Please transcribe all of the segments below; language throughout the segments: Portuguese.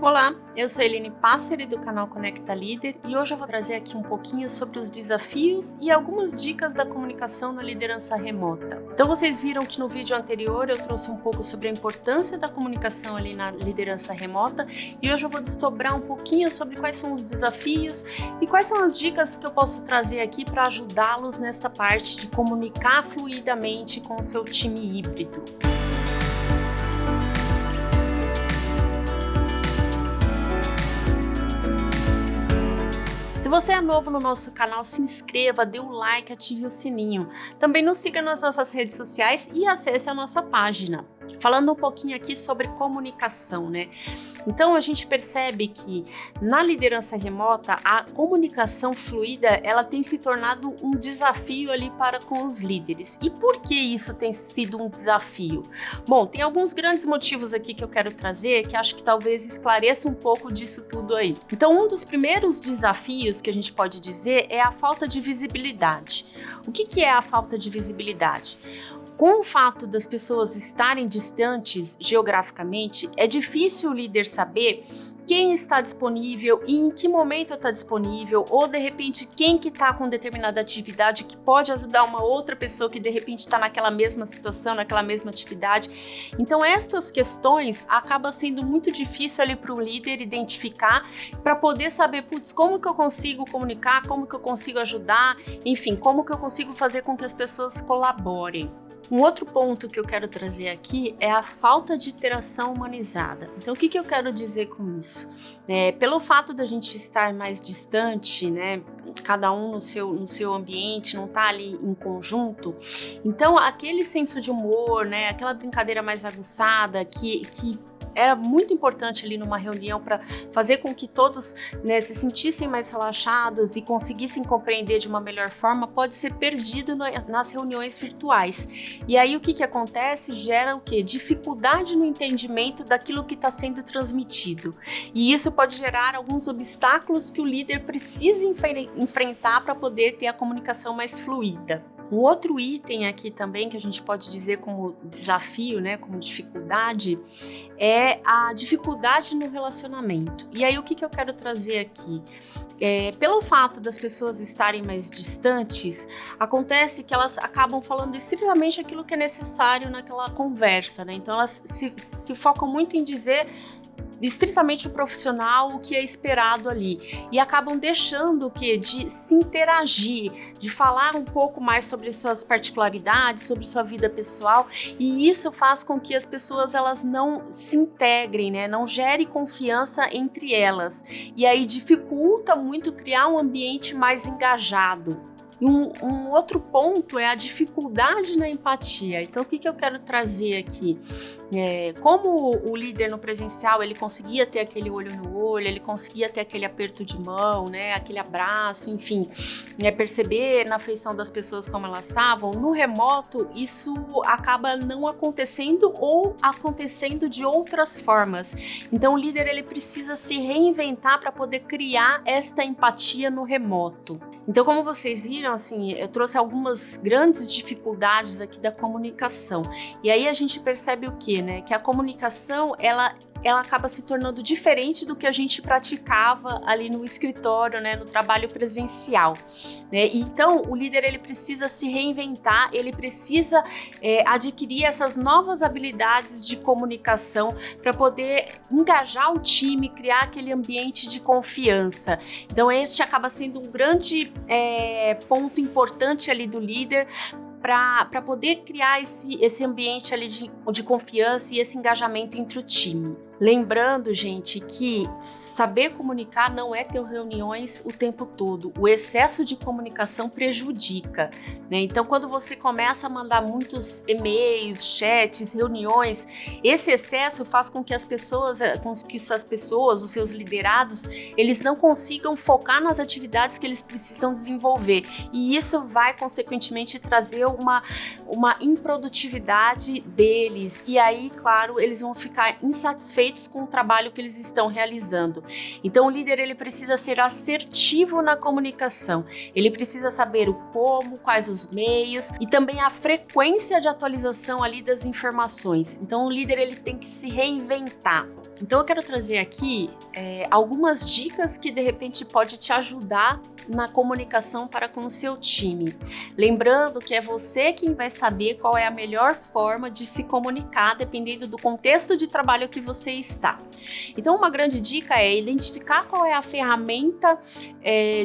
Olá, eu sou Eline Passeri do canal Conecta Líder e hoje eu vou trazer aqui um pouquinho sobre os desafios e algumas dicas da comunicação na liderança remota. Então vocês viram que no vídeo anterior eu trouxe um pouco sobre a importância da comunicação ali na liderança remota e hoje eu vou desdobrar um pouquinho sobre quais são os desafios e quais são as dicas que eu posso trazer aqui para ajudá-los nesta parte de comunicar fluidamente com o seu time híbrido. Se você é novo no nosso canal, se inscreva, dê o like, ative o sininho. Também nos siga nas nossas redes sociais e acesse a nossa página. Falando um pouquinho aqui sobre comunicação, né? Então a gente percebe que na liderança remota a comunicação fluida ela tem se tornado um desafio ali para com os líderes. E por que isso tem sido um desafio? Bom, tem alguns grandes motivos aqui que eu quero trazer que acho que talvez esclareça um pouco disso tudo aí. Então um dos primeiros desafios que a gente pode dizer é a falta de visibilidade. O que é a falta de visibilidade? Com o fato das pessoas estarem distantes geograficamente, é difícil o líder saber quem está disponível e em que momento está disponível, ou de repente quem que está com determinada atividade que pode ajudar uma outra pessoa que de repente está naquela mesma situação, naquela mesma atividade. Então estas questões acabam sendo muito difícil ali para o líder identificar, para poder saber, como que eu consigo comunicar, como que eu consigo ajudar, enfim, como que eu consigo fazer com que as pessoas colaborem. Um outro ponto que eu quero trazer aqui é a falta de interação humanizada. Então, o que eu quero dizer com isso? Pelo fato da gente estar mais distante, né, cada um no seu ambiente, não tá ali em conjunto, então aquele senso de humor, né, aquela brincadeira mais aguçada que era muito importante ali numa reunião para fazer com que todos, né, se sentissem mais relaxados e conseguissem compreender de uma melhor forma, pode ser perdido nas reuniões virtuais. E aí o que acontece? Gera o quê? Dificuldade no entendimento daquilo que está sendo transmitido. E isso pode gerar alguns obstáculos que o líder precisa enfrentar para poder ter a comunicação mais fluida. Um outro item aqui também que a gente pode dizer como desafio, né, como dificuldade, é a dificuldade no relacionamento. E aí o que eu quero trazer aqui? Pelo fato das pessoas estarem mais distantes, acontece que elas acabam falando estritamente aquilo que é necessário naquela conversa, né? Então elas se focam muito em dizer estritamente o profissional, o que é esperado ali, e acabam deixando de se interagir, de falar um pouco mais sobre suas particularidades, sobre sua vida pessoal, e isso faz com que as pessoas elas não se integrem, né? Não gere confiança entre elas, e aí dificulta muito criar um ambiente mais engajado. Um outro ponto é a dificuldade na empatia. Então, o que eu quero trazer aqui? Como o líder no presencial, ele conseguia ter aquele olho no olho, ele conseguia ter aquele aperto de mão, né, aquele abraço, enfim, perceber na feição das pessoas como elas estavam, no remoto isso acaba não acontecendo ou acontecendo de outras formas. Então, o líder ele precisa se reinventar para poder criar esta empatia no remoto. Então, como vocês viram, assim, eu trouxe algumas grandes dificuldades aqui da comunicação. E aí a gente percebe o quê, né? Que a comunicação, ela acaba se tornando diferente do que a gente praticava ali no escritório, né, no trabalho presencial, né? Então, o líder ele precisa se reinventar, ele precisa adquirir essas novas habilidades de comunicação para poder engajar o time, criar aquele ambiente de confiança. Então, este acaba sendo um grande ponto importante ali do líder para poder criar esse ambiente ali de confiança e esse engajamento entre o time. Lembrando, gente, que saber comunicar não é ter reuniões o tempo todo. O excesso de comunicação prejudica, né? Então, quando você começa a mandar muitos e-mails, chats, reuniões, esse excesso faz com que as pessoas, os seus liderados, eles não consigam focar nas atividades que eles precisam desenvolver. E isso vai, consequentemente, trazer uma improdutividade deles. E aí, claro, eles vão ficar insatisfeitos com o trabalho que eles estão realizando. Então o líder ele precisa ser assertivo na comunicação, ele precisa saber o como, quais os meios e também a frequência de atualização ali das informações. Então o líder ele tem que se reinventar. Então eu quero trazer aqui algumas dicas que de repente pode te ajudar na comunicação para com o seu time. Lembrando que é você quem vai saber qual é a melhor forma de se comunicar dependendo do contexto de trabalho que você está. Então uma grande dica é identificar qual é a ferramenta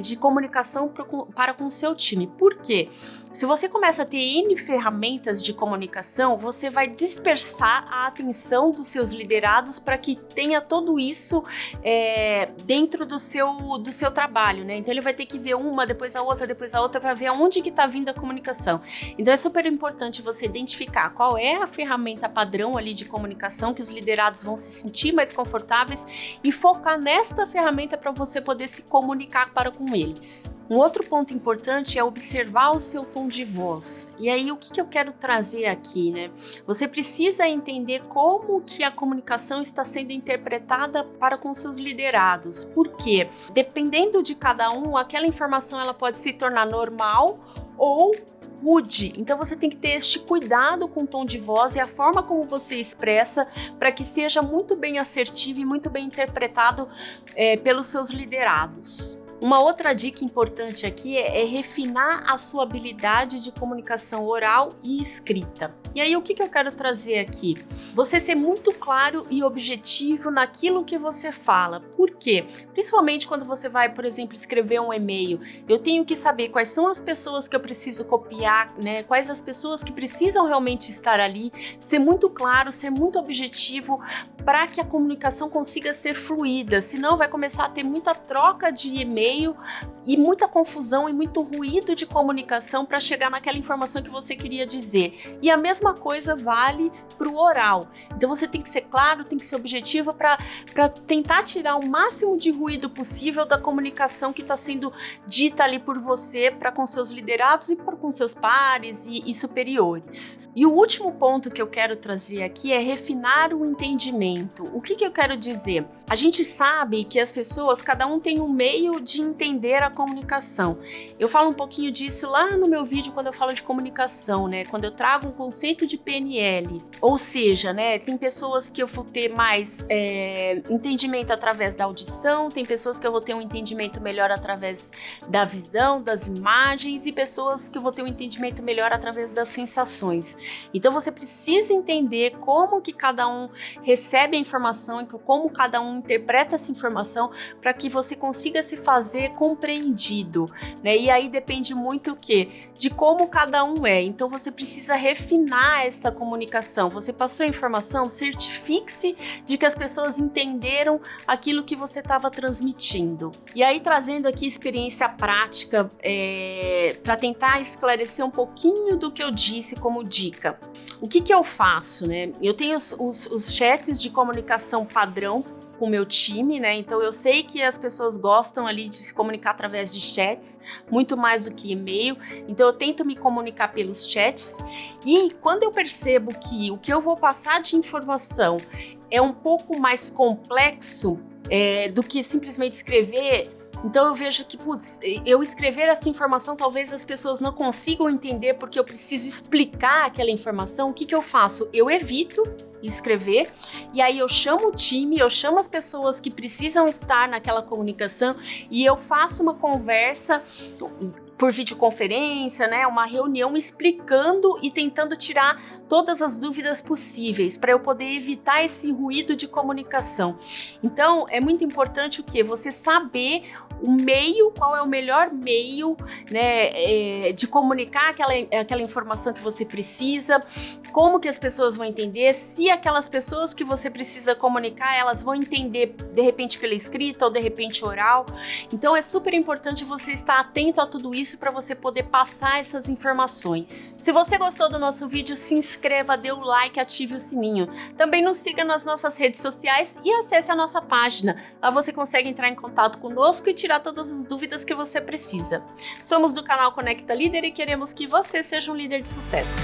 de comunicação para com o seu time. Por quê? Se você começa a ter N ferramentas de comunicação, você vai dispersar a atenção dos seus liderados para que tenha tudo isso dentro do seu trabalho, né? Então ele vai ter que ver uma, depois a outra para ver aonde que está vindo a comunicação. Então é super importante você identificar qual é a ferramenta padrão ali de comunicação que os liderados vão se sentir mais confortáveis e focar nesta ferramenta para você poder se comunicar para com eles. Um outro ponto importante é observar o seu tom de voz. E aí o que eu quero trazer aqui, né? Você precisa entender como que a comunicação está sendo interpretada para com seus liderados. Por quê? Dependendo de cada um, aquela informação ela pode se tornar normal ou rude. Então você tem que ter este cuidado com o tom de voz e a forma como você expressa para que seja muito bem assertivo e muito bem interpretado pelos seus liderados. Uma outra dica importante aqui é refinar a sua habilidade de comunicação oral e escrita. E aí o que eu quero trazer aqui? Você ser muito claro e objetivo naquilo que você fala. Por quê? Principalmente quando você vai, por exemplo, escrever um e-mail. Eu tenho que saber quais são as pessoas que eu preciso copiar, né? Quais as pessoas que precisam realmente estar ali. Ser muito claro, ser muito objetivo para que a comunicação consiga ser fluida. Senão vai começar a ter muita troca de e-mail e muita confusão e muito ruído de comunicação para chegar naquela informação que você queria dizer. E a mesma coisa vale para o oral. Então você tem que ser claro, tem que ser objetivo para tentar tirar o máximo de ruído possível da comunicação que está sendo dita ali por você para com seus liderados e com seus pares e superiores. E o último ponto que eu quero trazer aqui é refinar o entendimento. O que eu quero dizer? A gente sabe que as pessoas, cada um tem um meio de entender a comunicação. Eu falo um pouquinho disso lá no meu vídeo quando eu falo de comunicação, né? Quando eu trago um conceito de PNL. Ou seja, né? Tem pessoas que eu vou ter mais entendimento através da audição, tem pessoas que eu vou ter um entendimento melhor através da visão, das imagens e pessoas que eu vou ter um entendimento melhor através das sensações. Então você precisa entender como que cada um recebe a informação e como cada um interpreta essa informação para que você consiga se fazer compreendido, né? E aí depende muito o quê? De como cada um é. Então você precisa refinar esta comunicação. Você passou a informação, certifique-se de que as pessoas entenderam aquilo que você estava transmitindo. E aí trazendo aqui experiência prática para tentar esclarecer um pouquinho do que eu disse como dica. O que eu faço, né? Eu tenho os chats de comunicação padrão com o meu time, né? Então eu sei que as pessoas gostam ali de se comunicar através de chats, muito mais do que e-mail. Então eu tento me comunicar pelos chats e quando eu percebo que o que eu vou passar de informação é um pouco mais complexo do que simplesmente escrever, então eu vejo que, eu escrever essa informação talvez as pessoas não consigam entender porque eu preciso explicar aquela informação. O que eu faço? Eu evito escrever e aí eu chamo o time, eu chamo as pessoas que precisam estar naquela comunicação e eu faço uma conversa por videoconferência, né, uma reunião explicando e tentando tirar todas as dúvidas possíveis para eu poder evitar esse ruído de comunicação. Então, é muito importante o quê? Você saber o meio, qual é o melhor meio, né, de comunicar aquela informação que você precisa, como que as pessoas vão entender, se aquelas pessoas que você precisa comunicar, elas vão entender de repente pela escrita ou de repente oral. Então, é super importante você estar atento a tudo isso para você poder passar essas informações. Se você gostou do nosso vídeo, se inscreva, dê o like, ative o sininho. Também nos siga nas nossas redes sociais e acesse a nossa página. Lá você consegue entrar em contato conosco e tirar todas as dúvidas que você precisa. Somos do canal Conecta Líder e queremos que você seja um líder de sucesso.